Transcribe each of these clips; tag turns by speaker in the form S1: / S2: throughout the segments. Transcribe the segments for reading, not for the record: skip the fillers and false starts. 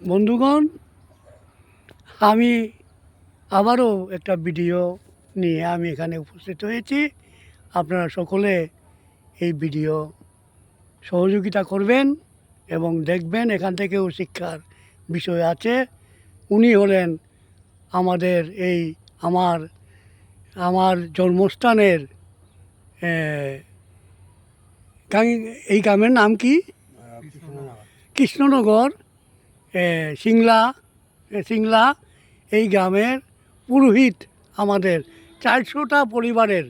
S1: বন্ধুগণ, আমি আবারও একটা ভিডিও নিয়ে আমি এখানে উপস্থিত হয়েছি। আপনারা সকলে এই ভিডিও সহযোগিতা করবেন এবং দেখবেন, এখান থেকেও শিক্ষার বিষয় আছে। উনি হলেন আমাদের এই আমার আমার জন্মস্থানের এই গ্রামের নাম কি? কৃষ্ণনগর, সিংলা সিংলা এই গ্রামের পুরোহিত। আমাদের 400টা পরিবারের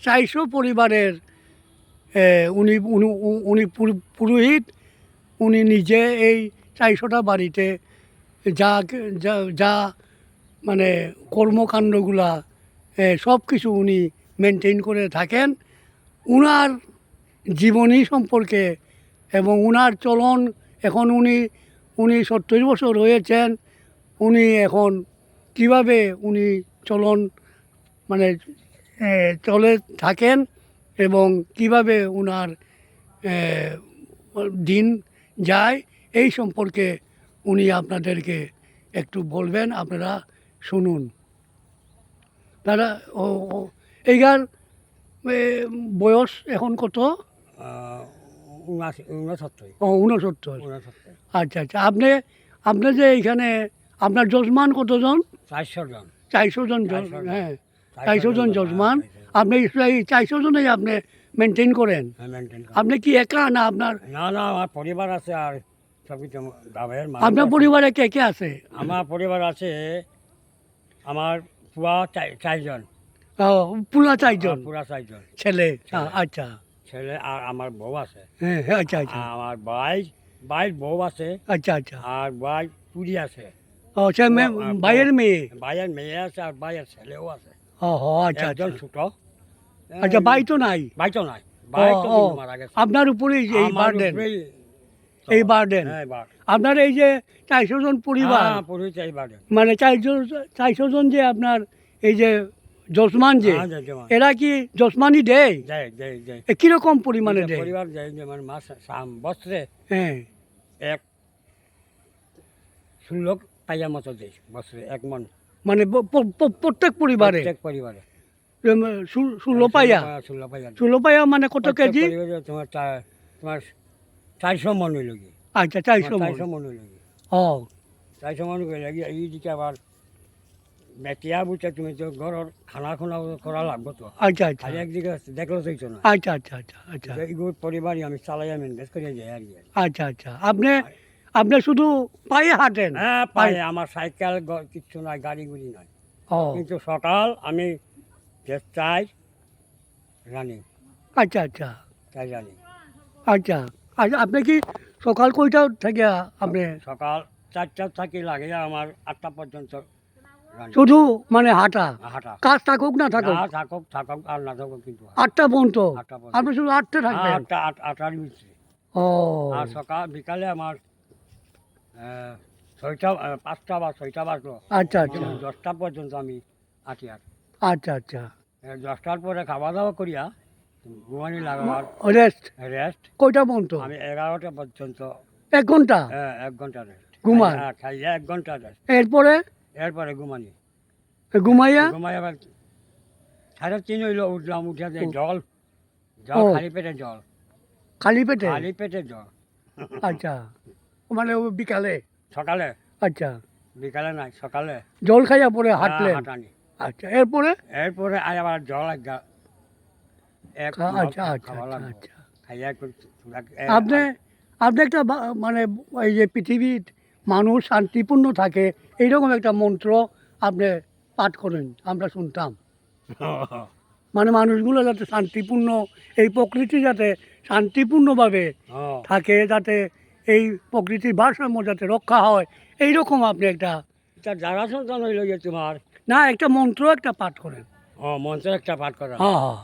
S1: 400 পরিবারের উনি উনি উনি পুরোহিত। উনি নিজে এই 400টা বাড়িতে যা যা যা মানে কর্মকাণ্ডগুলা সব কিছু উনি মেনটেন করে থাকেন। উনার জীবনী সম্পর্কে এবং উনার চলন, এখন উনি 70 বছর হয়েছেন। উনি এখন কিভাবে উনি চলন মানে চলে থাকেন এবং কিভাবে উনার দিন যায়, এই সম্পর্কে উনি আপনাদেরকে একটু বলবেন। আপনারা শুনুন। তারা এইগার বয়স এখন কত? 69। আচ্ছা আচ্ছা। আপনি যে এইখানে আপনার যজমান কতজন? 400 জন। হ্যাঁ, 400 জন যজমান। আপনি এই 400 জনেই আপনি মেনটেন করেন? আপনি কি একা না আপনার?
S2: না, আমার পরিবার আছে। আর
S1: আপনার পরিবারে কে কে আছে?
S2: আমার পরিবার আছে, আমার পুয়া 4জন।
S1: পুরা 4জন?
S2: পুরা 4জন
S1: ছেলে। আচ্ছা।
S2: ছেলে আর আমার বউ আছে।
S1: হ্যাঁ, আচ্ছা আচ্ছা।
S2: আমার ভাইয়ের বউ আছে।
S1: আচ্ছা আচ্ছা।
S2: আর ভাই পুরি আছে।
S1: আচ্ছা, ভাইয়ের মেয়ে?
S2: ভাইয়ের মেয়ে আছে আর ভাইয়ের ছেলেও আছে।
S1: আচ্ছা আচ্ছা।
S2: ছোট।
S1: আচ্ছা, ভাই তো নাই?
S2: ভাই তো নাই, ভাই তো মারা গেছে।
S1: আপনার উপরেই এই বার্ডেন? এই বার্ডেন আপনার এই যে 400 জন পরিবার, মানে 400 জন যে আপনার এই যে যজমান, যে এরা কি যজমানই দেয়? কিরকম পরিমাণে দেয়?
S2: পরিবার দেয় যেমন মাস বছরে
S1: হ্যাঁ
S2: 16 পাইয়া মতো দেয় বছরে 1 মন।
S1: মানে প্রত্যেক পরিবারে? 16 পাইয়া। 16 পাইয়া মানে কত কেজি?
S2: তোমার 400 মন হইল।
S1: আচ্ছা, 400
S2: মন হইল। 400 মন হইল। এইদিকে আবার বেটিয়া বুঝছে, তুমি তো ঘরের খানা খোনা করা লাগবে তো।
S1: আচ্ছা আচ্ছা।
S2: একদিকে দেখলো তো না।
S1: আচ্ছা আচ্ছা আচ্ছা আচ্ছা।
S2: এইগুলো পরিবারই আমি চালাই, মেনটেন করে যাই আর কি।
S1: আচ্ছা আচ্ছা। আপনি শুধু পায়ে হাঁটেন?
S2: হ্যাঁ, পায়ে। আমার সাইকেল কিচ্ছু নাই, গাড়ি গুড়ি নাই। কিন্তু সকাল আমি চাই রানিং।
S1: আচ্ছা আচ্ছা।
S2: চাই রানিং।
S1: আচ্ছা আচ্ছা। আপনি কি সকাল কয়টা থেকে? আপনি
S2: সকাল 4টা থেকে লাগে আমার 8টা পর্যন্ত।
S1: শুধু মানে হাঁটা?
S2: হাঁটা।
S1: কাজ থাকুক না থাকুক?
S2: থাকুক আর না থাকুক, কিন্তু
S1: 8টা পর্যন্ত আপনি শুধু হাঁটতে থাকবেন?
S2: 8টার ভিতরে।
S1: ও।
S2: আর সকাল বিকালে আমার 5টা বা 6টা বাজলো।
S1: আচ্ছা আচ্ছা।
S2: 10টা পর্যন্ত আমি হাঁটি। আর
S1: আচ্ছা আচ্ছা।
S2: 10টার পরে খাওয়া দাওয়া করিয়া ঘুমানি লাগাবার রেস্ট।
S1: কয়টা পর্যন্ত?
S2: আমি 11টা পর্যন্ত।
S1: 1 ঘন্টা?
S2: 1 ঘন্টা রেস্ট
S1: ঘুমান?
S2: খাইয়া 1 ঘন্টা রেস্ট।
S1: এরপরে
S2: ঘুমানি।
S1: ঘুমাইয়া
S2: আবার 3:30 হইলো, উঠলাম। উঠে জল খালি পেটে জল।
S1: খালি পেটে
S2: জল।
S1: আচ্ছা, মানে বিকালে?
S2: সকালে।
S1: আচ্ছা,
S2: বিকালে নাই, সকালে
S1: জল খাইয়া পরে হাঁটলেন?
S2: হাঁটানি।
S1: আচ্ছা, এরপরে
S2: আবার জল
S1: আচ্ছা আচ্ছা আচ্ছা। আপনি একটা মানে এই যে পৃথিবীর মানুষ শান্তিপূর্ণ থাকে, এইরকম একটা মন্ত্র আপনি পাঠ করেন, আমরা শুনতাম। মানে মানুষগুলো যাতে শান্তিপূর্ণ, এই প্রকৃতি যাতে শান্তিপূর্ণভাবে থাকে, যাতে এই প্রকৃতির ভারসাম্য যাতে রক্ষা হয়, এইরকম আপনি একটা
S2: যারা সন্তান হইল যে তোমার
S1: না একটা মন্ত্র একটা পাঠ করেন।
S2: মন্ত্র একটা পাঠ করেন।
S1: হ্যাঁ।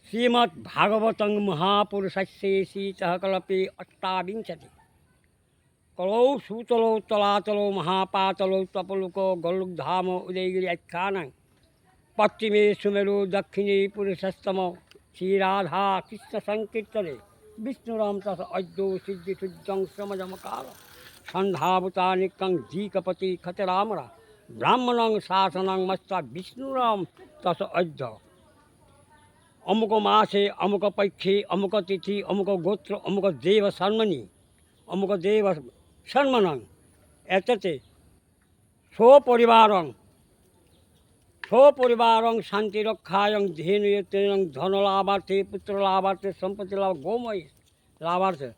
S2: শ্রীমদ্ ভাগবতং মহাপুরুষস্যে শ্রীচহকল্পে অষ্টাবিংশতি কলৌ সুতলৌ তলাতলৌ মহাপাতলৌ তপলোক গলুকধাম উদয়গিরি আখ্যানাং পশ্চিমে সুমেরু দক্ষিণে পুরুষস্তম শ্রীরাধা কৃষ্ণ সংকীর্তনে বিষ্ণুরাম তথা অদ্য সিদ্ধি সূর্যং শ্রমজমকার সন্ধ্যাবতা নিকং জিকপতি খতরামরা ব্রাহ্মণং শাসনং মস্তা বিষ্ণুরাম তস অধ্য অমুক মাসে অমুক পক্ষে অমুক তিথি অমুক গোত্র অমুক দেব শর্মণি অমুক দেব শর্মণং এততে স্বপরিবারং শান্তিরক্ষায়ং ধেনুয়তেন ধনলাভার্থে পুত্রলাভার্থে সম্পত্তি লাভ গোময় লাভার্থে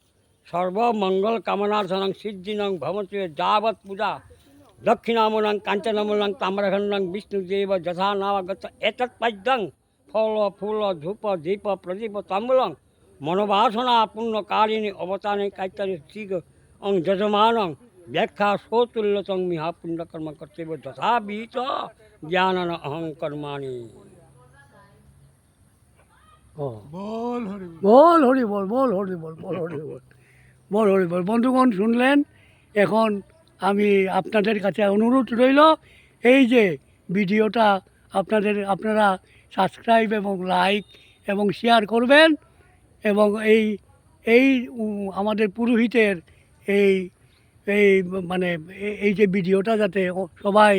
S2: সর্বমঙ্গল কামনার্থনং সিদ্ধিনং ভবন্তি যাবৎ পূজা দক্ষিণামূলং কাঞ্চনমূলং তাম্রখণ্ডং বিষ্ণুদেব যথা নামগত এতৎপদ্যং ফল ফুল ধূপ দীপ প্রদীপ তাম্বুলং মনোবাসনা পুণ্যকারিণী অবতানে কাইতারি শ্রীগ অং যজমানং ব্যাখ্যা সৌতুল্যতং মিহা পুণ্যকর্ম কর্তব্য যথা বিহিত জ্ঞানন অহং কর্মাণি।
S1: ও বল হরি বল বল হরি বল বল হরি বল বল হরি বল। বন্ধুগণ শুনলেন, এখন আমি আপনাদের কাছে অনুরোধ রইল এই যে ভিডিওটা আপনারা সাবস্ক্রাইব এবং লাইক এবং শেয়ার করবেন এবং এই আমাদের পুরোহিতের এই এই মানে এই যে ভিডিওটা যাতে সবাই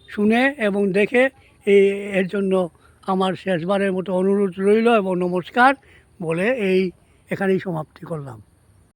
S1: শুনে এবং দেখে এর জন্য আমার শেষবারের মতো অনুরোধ রইল এবং নমস্কার বলে এখানেই সমাপ্তি করলাম।